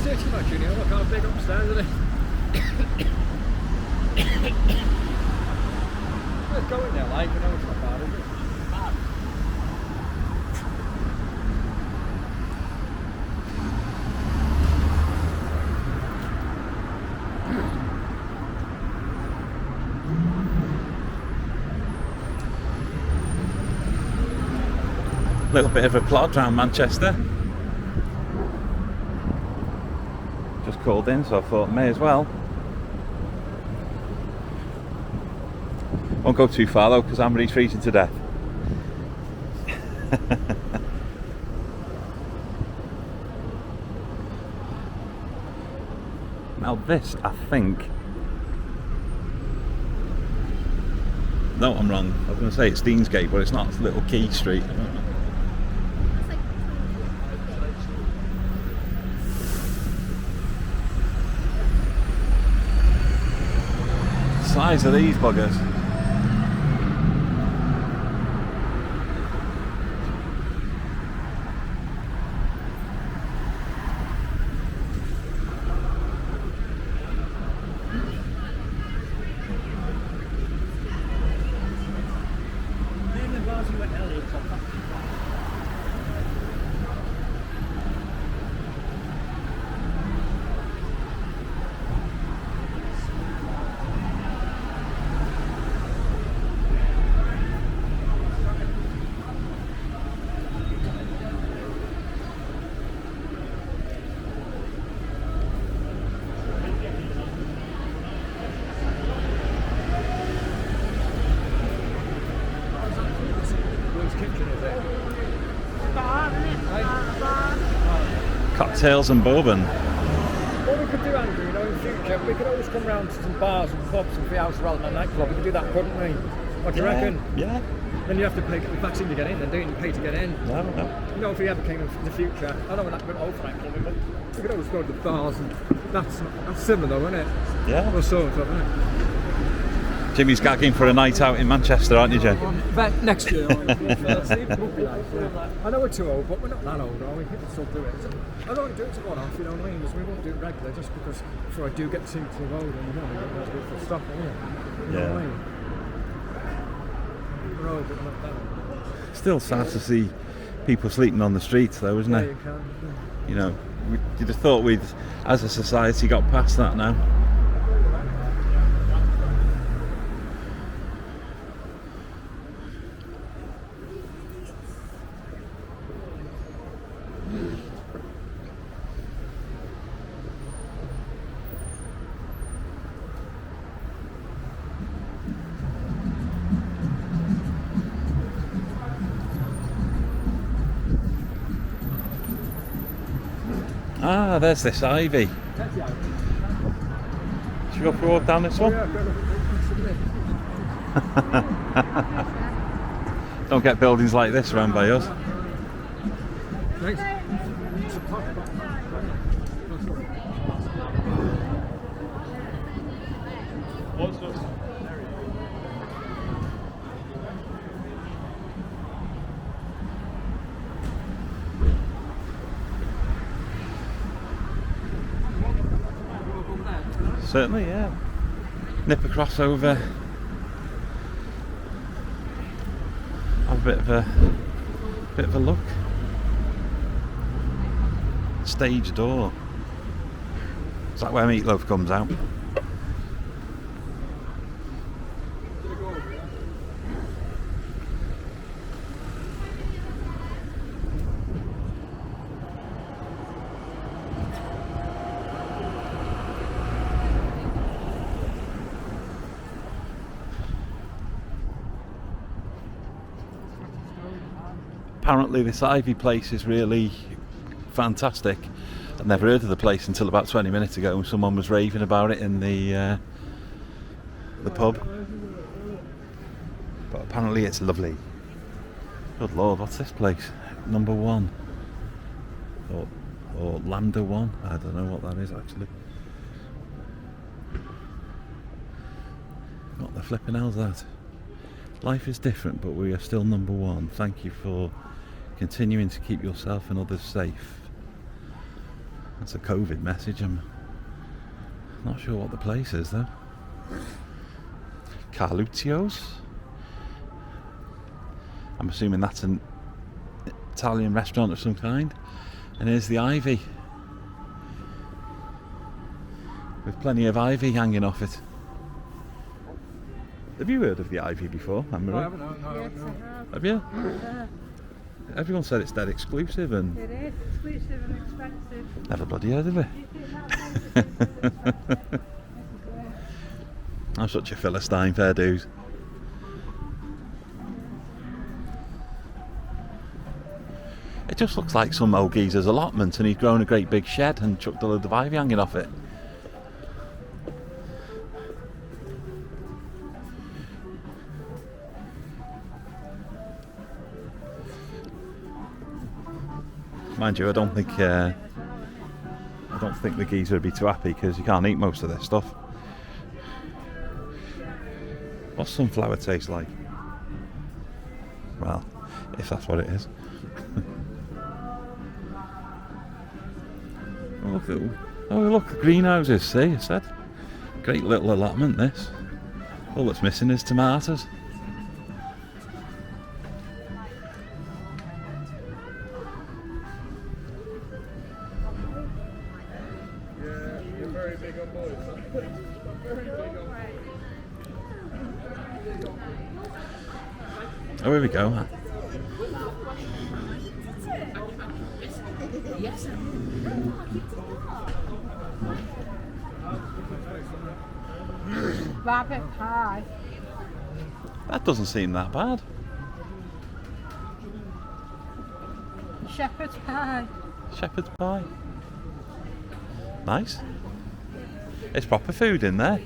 It's Dirty Martini. Look how big upstairs, isn't it? Let's go in there, like, you know, it's not bad, is it? Bad. Little bit of a plod around Manchester. Just called in, so I thought may as well. Won't go too far though, because Amber's freezing to death. Now this, I think... No, I'm wrong. I was going to say it's Deansgate, but it's not. It's Little Key Street. I don't know. Size of these buggers. Cocktails and bourbon. What we could do, Andrew, you know, in future, we could always come round to some bars and pubs and free house rather than a nightclub. We could do that, couldn't we? What do you reckon? Yeah. Then you have to pay the vaccine to get in, then don't you pay to get in? No. You know, if we ever came in the future, I don't know that good old for nightclubbing, but we could always go to the bars and that's similar though, isn't it? Yeah. Well, sort of, isn't it? Jimmy's gagging for a night out in Manchester, aren't you, Jim? But next year, I know we're too old, but we're not that old, are we? People still do it. I don't want to do it to one off, you know what I mean? Because we won't do it regularly just because before I do get too old and you know, we don't want to do it for stuff, you know what I mean? We're old, but we're not that old. Still sad to see people sleeping on the streets though, isn't it? You can. You know, you'd have thought we'd, as a society, got past that now. Ah, there's this ivy. Should we go for a walk down this one? Don't get buildings like this around by us. Thanks. Certainly, yeah. Nip across over. Have a bit of a look. Stage door. Is that where Meatloaf comes out? Apparently this Ivy place is really fantastic. I'd never heard of the place until about 20 minutes ago when someone was raving about it in the pub. But apparently it's lovely. Good lord, what's this place? Number 1 or Lambda 1? I don't know what that is actually. What the flipping hell's that? Life is different, but we are still number 1. Thank you for continuing to keep yourself and others safe. That's a COVID message. I'm not sure what the place is though. Kaluchio's. I'm assuming that's an Italian restaurant of some kind. And here's the ivy, with plenty of ivy hanging off it. Have you heard of the ivy before, Anne-Marie? I haven't, no, Yes, no. I have. Have you? Yeah. Everyone said it's dead exclusive and It is exclusive and expensive. never bloody heard of it. I'm such a Philistine, fair dues. It just looks like some old geezer's allotment and he's grown a great big shed and chucked a load of ivy hanging off it. Mind you, I don't think the geezer would be too happy because you can't eat most of this stuff. What's sunflower taste like? Well, if that's what it is. Look, the greenhouses, see, I said. Great little allotment, this. All that's missing is tomatoes. You're very big on boys. Very big on. Oh, here we go. Rabbit pie. That doesn't seem that bad. Shepherd's pie. Shepherd's pie. Nice. It's proper food in there.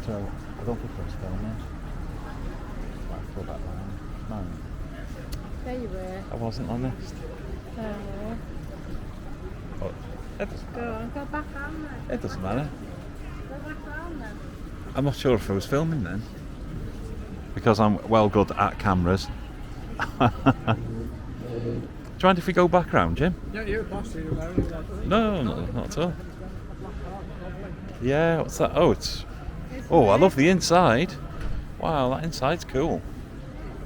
So, I don't think I was filming. Might go back round. No, There you were. I wasn't honest. Oh. Oh, it doesn't, Go on, go back round then. it doesn't matter. Go back round then. I'm not sure if I was filming then. Because I'm well good at cameras. Do you mind if we go back round, Jim? Yeah, you're boss, you're very good. No, not at all. Yeah, what's that? Oh, it's... Oh, I love the inside. Wow, that inside's cool.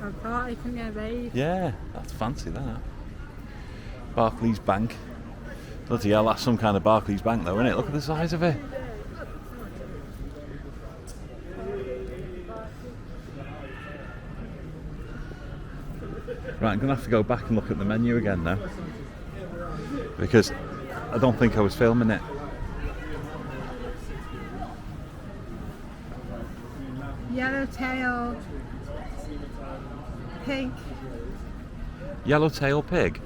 I thought you can get raised. Yeah, that's fancy, that. Barclays Bank. Bloody hell, that's some kind of Barclays Bank though, isn't it? Look at the size of it. Right, I'm going to have to go back and look at the menu again now. Because I don't think I was filming it. Yellowtail. Pink. Yellowtail pig.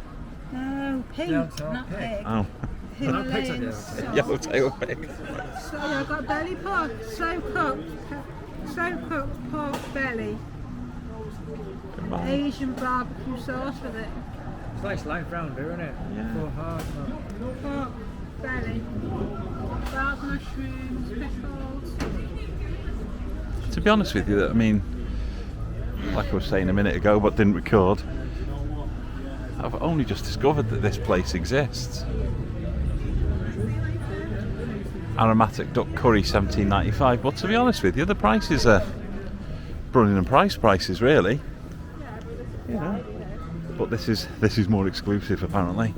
No, pink, Yellowtail not pig. pig. Oh, Himalayan Yellowtail. salt. yellowtail pig. So I've got belly pork, slow cooked pork belly, Right. Asian barbecue sauce with it, It's nice light round here, isn't it? Yeah. For hard, man. pork belly, wild mushrooms, pickles. To be honest with you, I mean, like I was saying a minute ago but didn't record, I've only just discovered that this place exists. Aromatic Duck Curry, $17.95. But to be honest with you, the prices are Brunning and Price prices, really. You know. But this is more exclusive, apparently.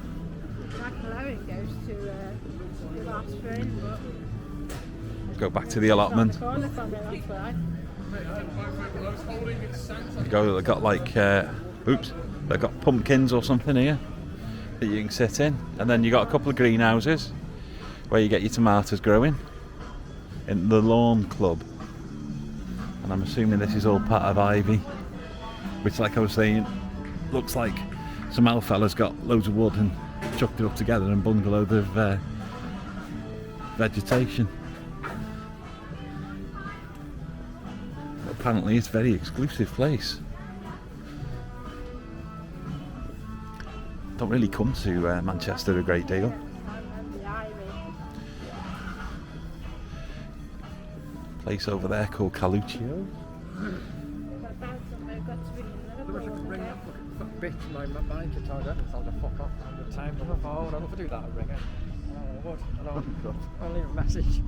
Jack goes to the last train, but Go back to the allotment. corner from it, that's right. They've got like, they've got pumpkins or something here that you can sit in, and then you got a couple of greenhouses where you get your tomatoes growing in the lawn club. And I'm assuming this is all part of ivy, which, like I was saying, looks like some old fella's got loads of wood and chucked it up together and bunged a load of vegetation. Apparently it's a very exclusive place. don't really come to Manchester a great deal. And the Ivy. Place over there called Kaluchio. But that's something I've got to be in I wish I Liverpool. could ring up a bitch my manager told her to tell her to fuck off at the time on the phone. I'd love to do that, I'd ring her. I would. I'll leave a message.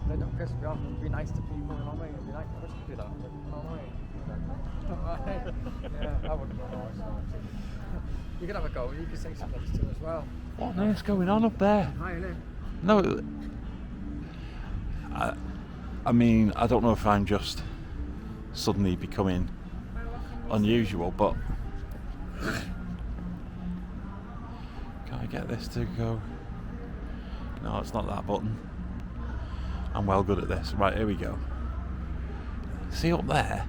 They don't piss me off and be nice to people, you know what I mean? It'd be nice. I wish I could do that. You know what I mean? Yeah, I wouldn't know. You can have a go, you can say something else too as well. What on earth's going on up there? Hi, innit? No, I mean, I don't know if I'm just suddenly becoming unusual, but can I get this to go? No, it's not that button. I'm well good at this. Right, here we go. See up there?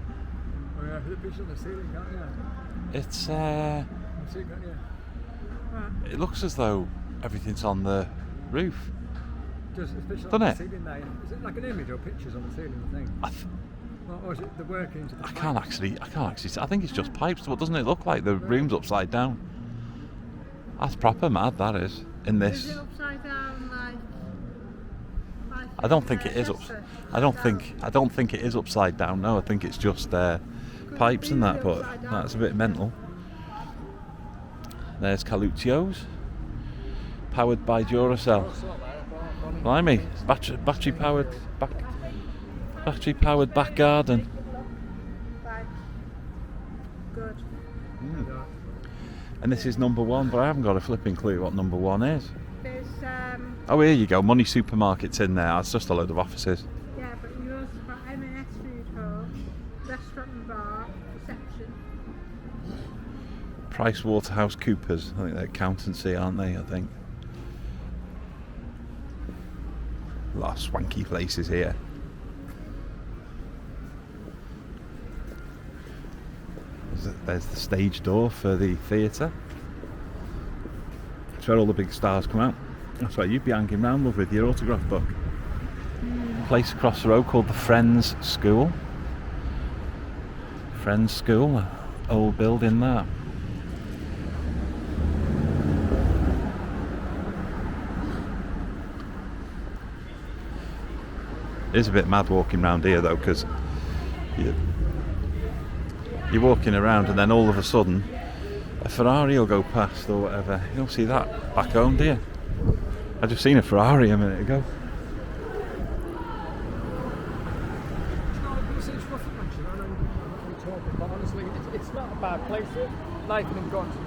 Oh yeah, the picture on the ceiling, can't you? It's See, can't you? it looks as though everything's on the roof. Just a picture Doesn't on the it? ceiling there. Is it like an image or pictures on the ceiling, I think? Or is it the workings of the I can't actually see. I think it's just pipes, but doesn't it look like the room's upside down? That's proper mad, that is. In Is this, it upside down like I don't think it is up. Chester? I don't think it is upside down. No, I think it's just pipes and that. But that's a bit mental. There's Kaluchio's, powered by Duracell. Blimey, battery powered back garden. Right. Good. And this is number one, but I haven't got a flipping clue what number one is. There's Oh, here you go. Money Supermarket's in there. It's just a load of offices. yeah, but you also got M&S Food Hall, restaurant and bar, reception. Price Waterhouse Coopers. I think they're accountancy, aren't they? I think. A lot of swanky places here. There's the stage door for the theatre. That's where all the big stars come out. That's where you'd be hanging around, love, with your autograph book. Place across the road called the Friends School. Friends School, old building there. It is a bit mad walking around here though, because you're walking around and then all of a sudden a Ferrari will go past or whatever. You don't see that back home, do you? I just seen a Ferrari a minute ago. But honestly, it's not a bad place. Like in gone to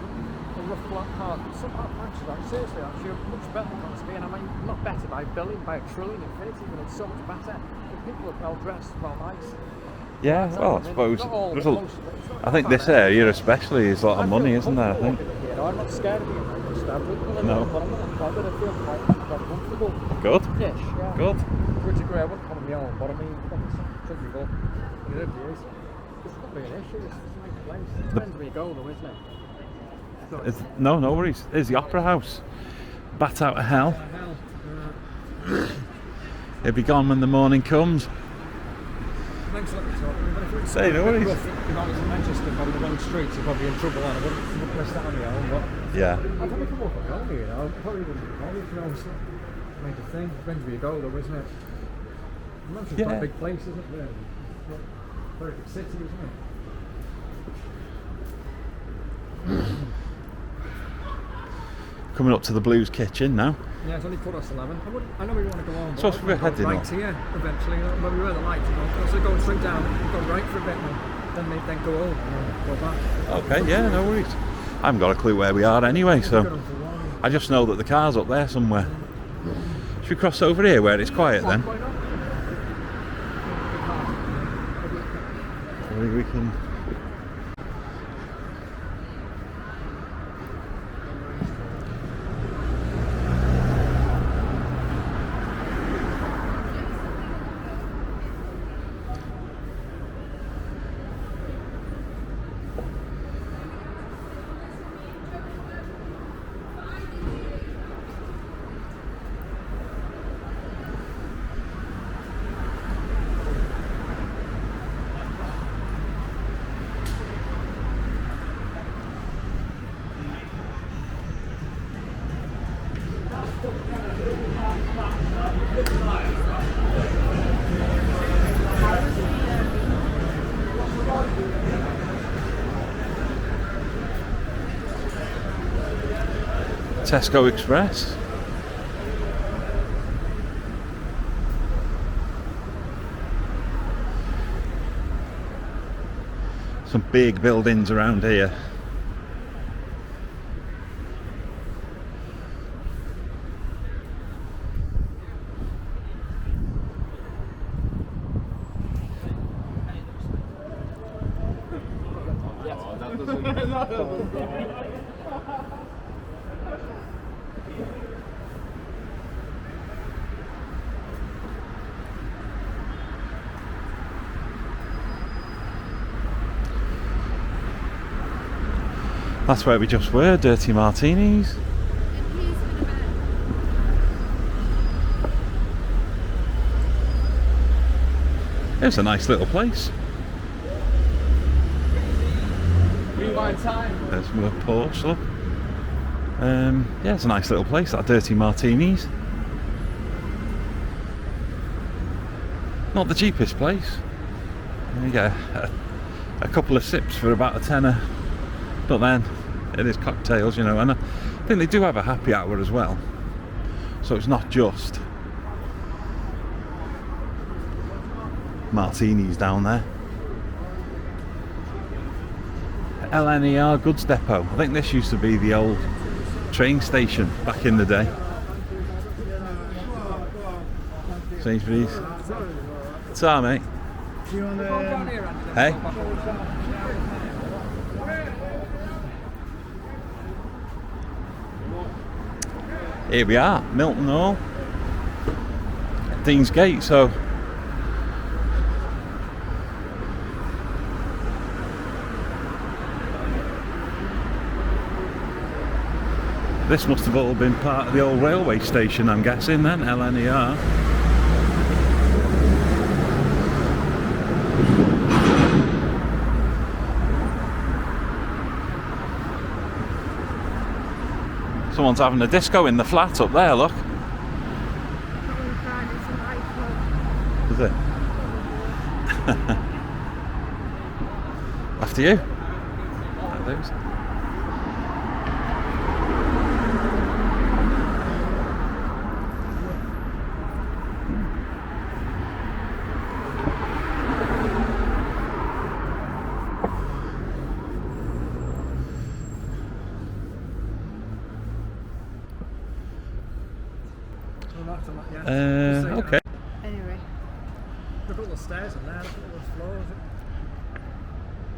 a rough black part. Some part of Manchester, seriously, actually, much better than it's been. I mean, not better by a billion, by a trillion infinity, but it's so much better. The people are well dressed, well nice. Yeah, well, I suppose. I think this area especially is a lot of money, isn't there? I think. I'm not scared of being Manchester. No. But I'm not bothered. I feel quite comfortable. Good. Yes, yeah. Good. To a degree, I wouldn't call it my own, but I mean, some people, you live here, it's not really an issue. It's a nice place. It depends where you go, though, isn't it? No worries. Here's the Opera House. Bat out of hell. He'll be gone when the morning comes. Thanks for letting me talk. But if it was Say no worries. rough, if I was in Manchester, probably the wrong streets, I'd probably be in trouble, and I wouldn't press that on my own. But Yeah. I'd probably come up with home, you know. I probably wouldn't be home, you know. So, I mean, the thing, depends where you go, though, isn't it? Manchester's quite a big place, isn't it? Really? It's not a very big city, isn't it? Coming up to the Blues Kitchen now. Yeah, it's only 11:15. I know we want to go on. So but we're I'd go heading right up. here eventually. But we were the light, you know. So go straight down, go right for a bit, and then go home and go back. Okay, yeah, no worries. I haven't got a clue where we are anyway, so I just know that the car's up there somewhere. Should we cross over here where it's quiet then? Why not? We can. Tesco Express. Some big buildings around here. That's where we just were, Dirty Martinis. It's a nice little place. Rewind time. There's more Porsche, look. Yeah, it's a nice little place, that Dirty Martinis. Not the cheapest place. You get a couple of sips for about a tenner. But then, it is cocktails, you know, and I think they do have a happy hour as well. So it's not just martinis down there. LNER Goods Depot. I think this used to be the old train station back in the day. Sainsbury's. What's up, mate? Hey? Here we are, Milton Hall, Deansgate. So this must have all been part of the old railway station, I'm guessing then, LNER. Someone's having a disco in the flat up there, look. Is it? After you. Those. Okay. Anyway. Look at all the stairs in there, look at all those floors.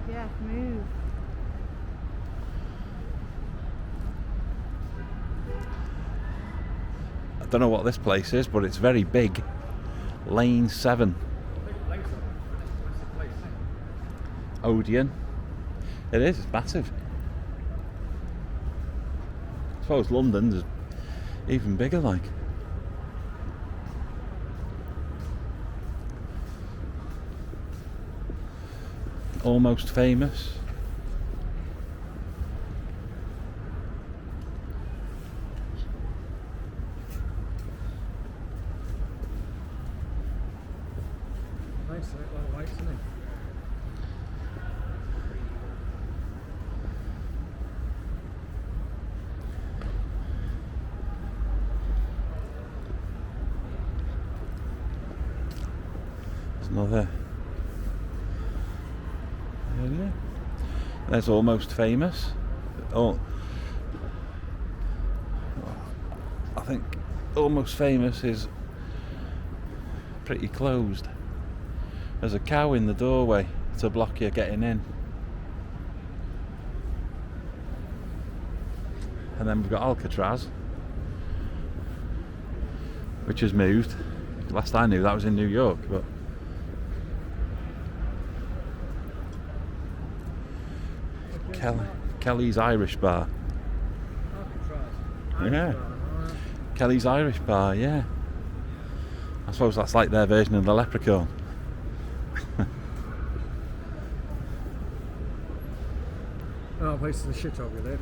Yeah, move. I don't know what this place is, but it's very big. Lane 7. Odeon. It is, it's massive. I suppose London's even bigger, like. Almost Famous. Nice, a lot of lights in it. There's another. There's Almost Famous. Oh, I think Almost Famous is pretty closed. There's a cow in the doorway to block you getting in. And then we've got Alcatraz, which has moved. Last I knew that was in New York, but Kelly's Irish Bar. Yeah. Kelly's Irish Bar, yeah. I suppose that's like their version of the Leprechaun. Oh, place is the shit over there.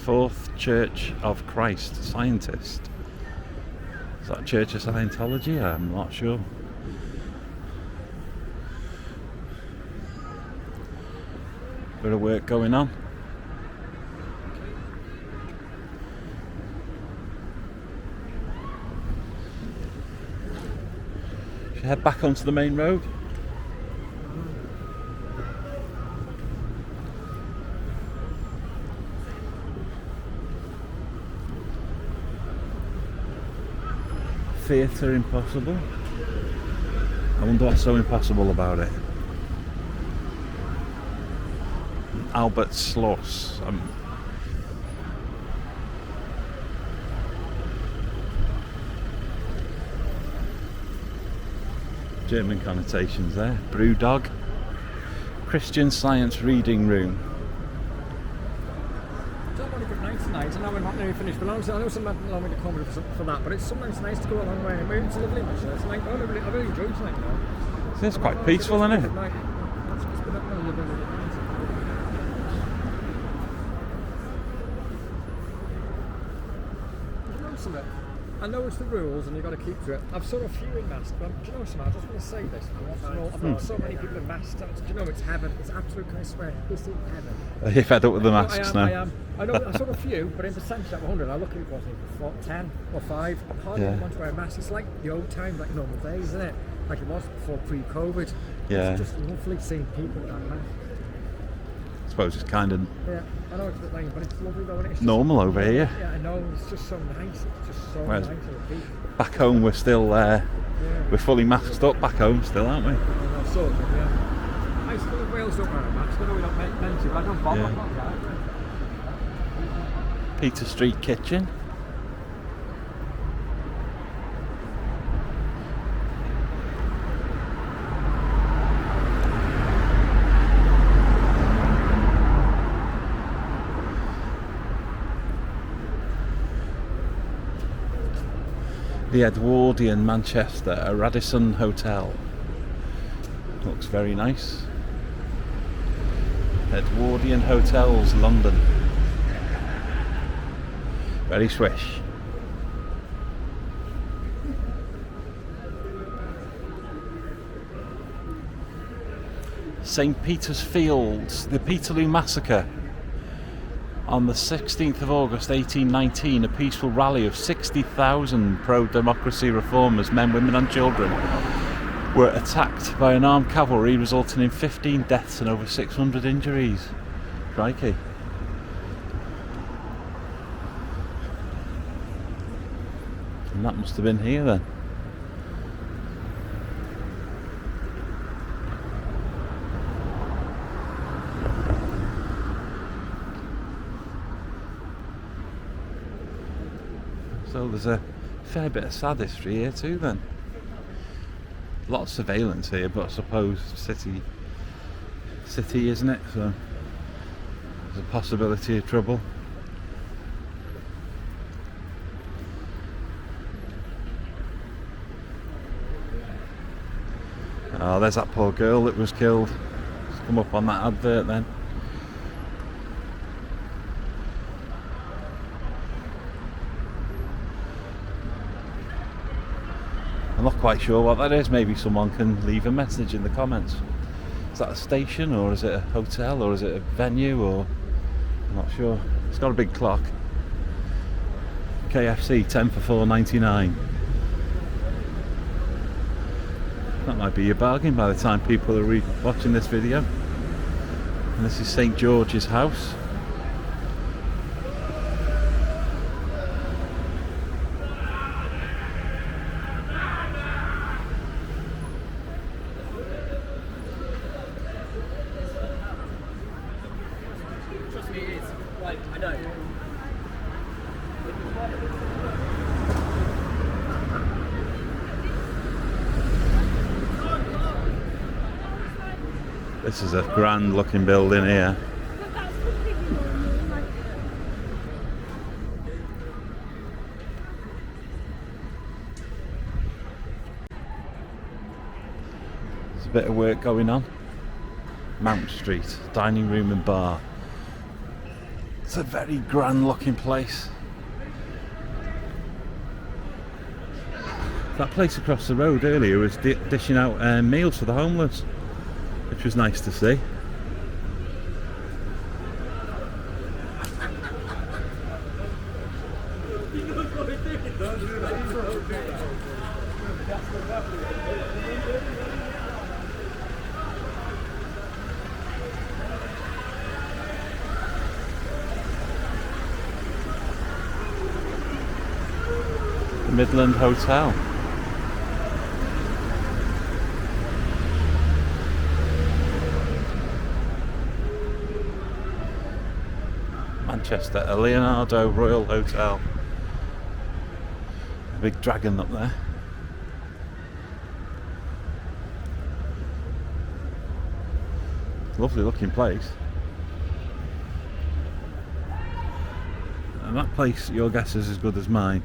Fourth Church of Christ Scientist. Is that Church of Scientology? I'm not sure. Bit of work going on. Should we head back onto the main road? Theatre impossible. I wonder what's so impossible about it. Albert Schloss. German connotations there. Brewdog. Christian Science Reading Room. I don't want to give night tonight. I know we're not nearly finished, but honestly, I know some men allow me to come for that, but it's sometimes nice to go a long way. I mean, it's a lovely mission. It's like, I really enjoy tonight now. It's quite peaceful, isn't it? It's been a lovely night. I know it's the rules and you've got to keep to it. I've sort of few in mask, but do you know something? I just want to say this. I've got so many people in masks. Do you know it's heaven? It's absolute, can I swear? This is heaven. Are you fed up with the masks now? I am. I know I saw a few, but in percentage out of 100, I look at it, wasn't 10 or 5. I hardly want to wear a mask. It's like the old times, like normal days, isn't it? Like it was before pre-COVID. Yeah. It's just lovely seeing people with that mask. I suppose it's kind of Yeah, I know it's a bit lame, but it's lovely though. It's normal over here. Yeah, I know. It's just so nice. It's just so Whereas nice to repeat. back home we're still we're fully masked up back home still, aren't we? Sort of, yeah. I still in Wales don't wear a mask. I know we're not meant to, but I don't bother. Yeah. I'm not that. Peter Street Kitchen. The Edwardian Manchester, a Radisson Hotel. Looks very nice. Edwardian Hotels, London. Very swish. St. Peter's Fields, the Peterloo Massacre. On the 16th of August 1819, a peaceful rally of 60,000 pro-democracy reformers, men, women and children, were attacked by an armed cavalry, resulting in 15 deaths and over 600 injuries. Crikey. And that must have been here then. So there's a fair bit of sad history here too then. A lot of surveillance here, but I suppose city isn't it? So there's a possibility of trouble. Oh, there's that poor girl that was killed. It's come up on that advert then. I'm not quite sure what that is. Maybe someone can leave a message in the comments. Is that a station, or is it a hotel, or is it a venue, or I'm not sure. It's got a big clock. KFC 10 for $4.99. That might be your bargain by the time people are watching this video. And this is St. George's House. This is a grand looking building here. There's a bit of work going on. Mount Street, dining room and bar. It's a very grand looking place. That place across the road earlier was dishing out meals for the homeless, which was nice to see. The Midland Hotel. Manchester, a Leonardo Royal Hotel. A big dragon up there. Lovely looking place. And that place, your guess is as good as mine.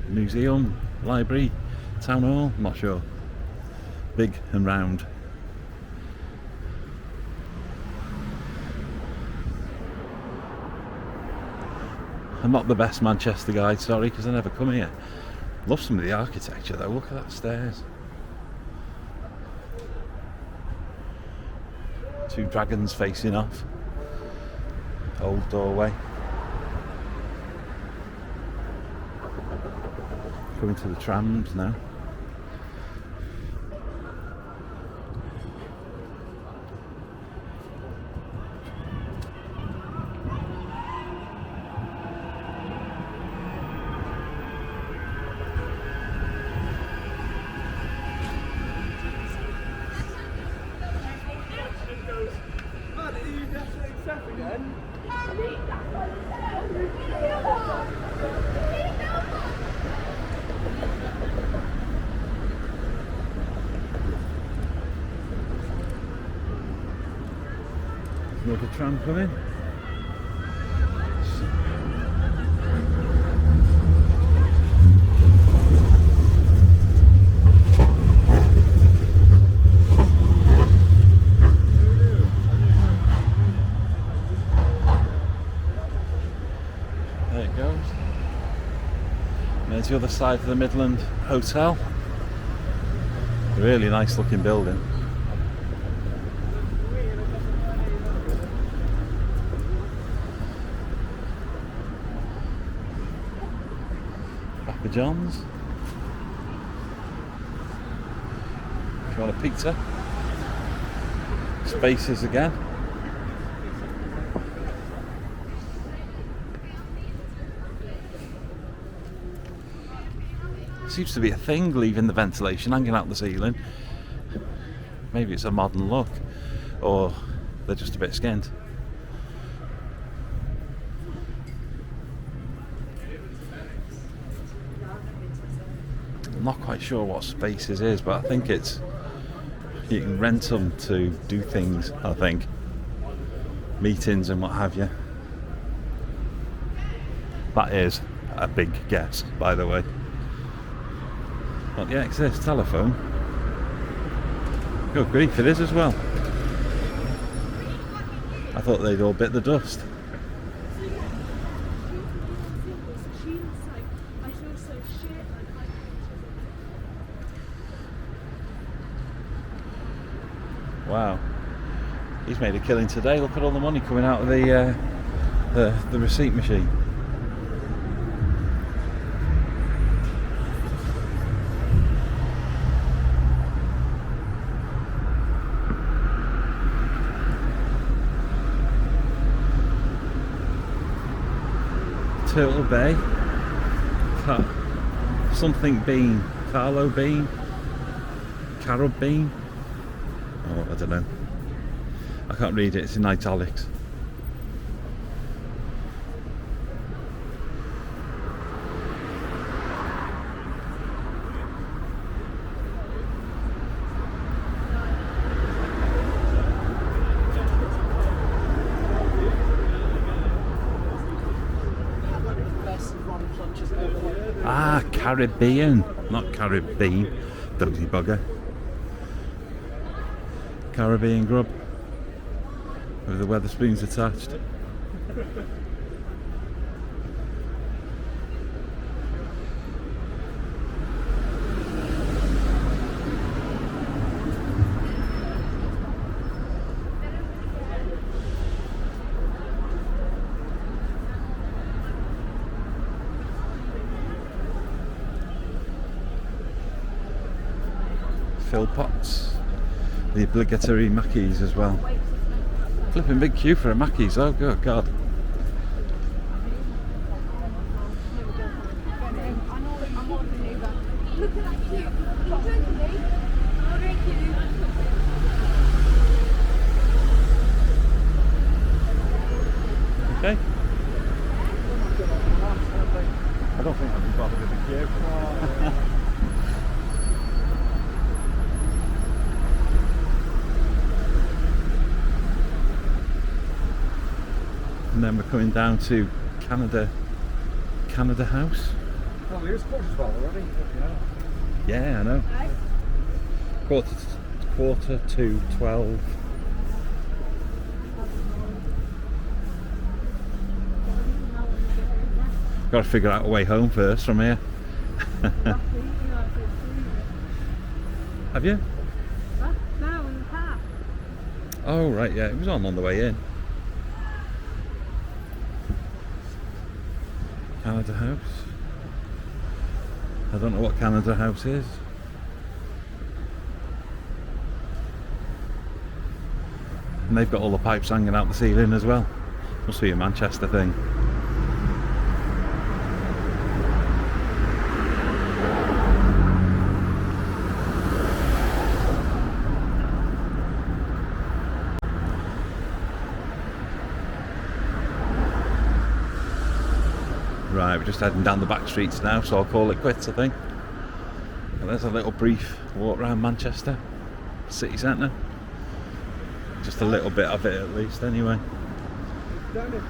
Museum, library, town hall, I'm not sure. Big and round. I'm not the best Manchester guide, sorry, because I never come here. Love some of the architecture though, look at that stairs. Two dragons facing off. Old doorway. Coming to the trams now. Another tram coming. There it goes. And there's the other side of the Midland Hotel. A really nice looking building. Papa John's. If you want a pizza. Spaces again. Seems to be a thing, leaving the ventilation hanging out the ceiling. Maybe it's a modern look, or they're just a bit skint. I'm not quite sure what Spaces is, but I think it's, you can rent them to do things, I think. Meetings and what have you. That is a big guess, by the way. But yeah, it's this telephone. Good grief, it is as well. I thought they'd all bit the dust. Wow, he's made a killing today. Look at all the money coming out of the receipt machine. Turtle Bay, something bean, Carlo bean, carob bean. Oh, I don't know. I can't read it, it's in italics. Ah, Caribbean, not Caribbean, dozy bugger. Caribbean grub with the Weatherspoons attached. Fill pots, the obligatory Mackies as well. Flipping big queue for a Mackies, oh good God. Okay. I don't think I'd be bothered with the queue. And then we're coming down to Canada House. Well, we was quarter already, you know. Yeah, I know. Quarter to 12. Got to figure out a way home first from here. Have you? No, in the park. Oh right, yeah, it was on the way in. Canada House. I don't know what Canada House is. And they've got all the pipes hanging out the ceiling as well. Must be a Manchester thing. Right, we're just heading down the back streets now, so I'll call it quits, I think. And there's a little brief walk around Manchester city centre. Just a little bit of it at least, anyway. Down it.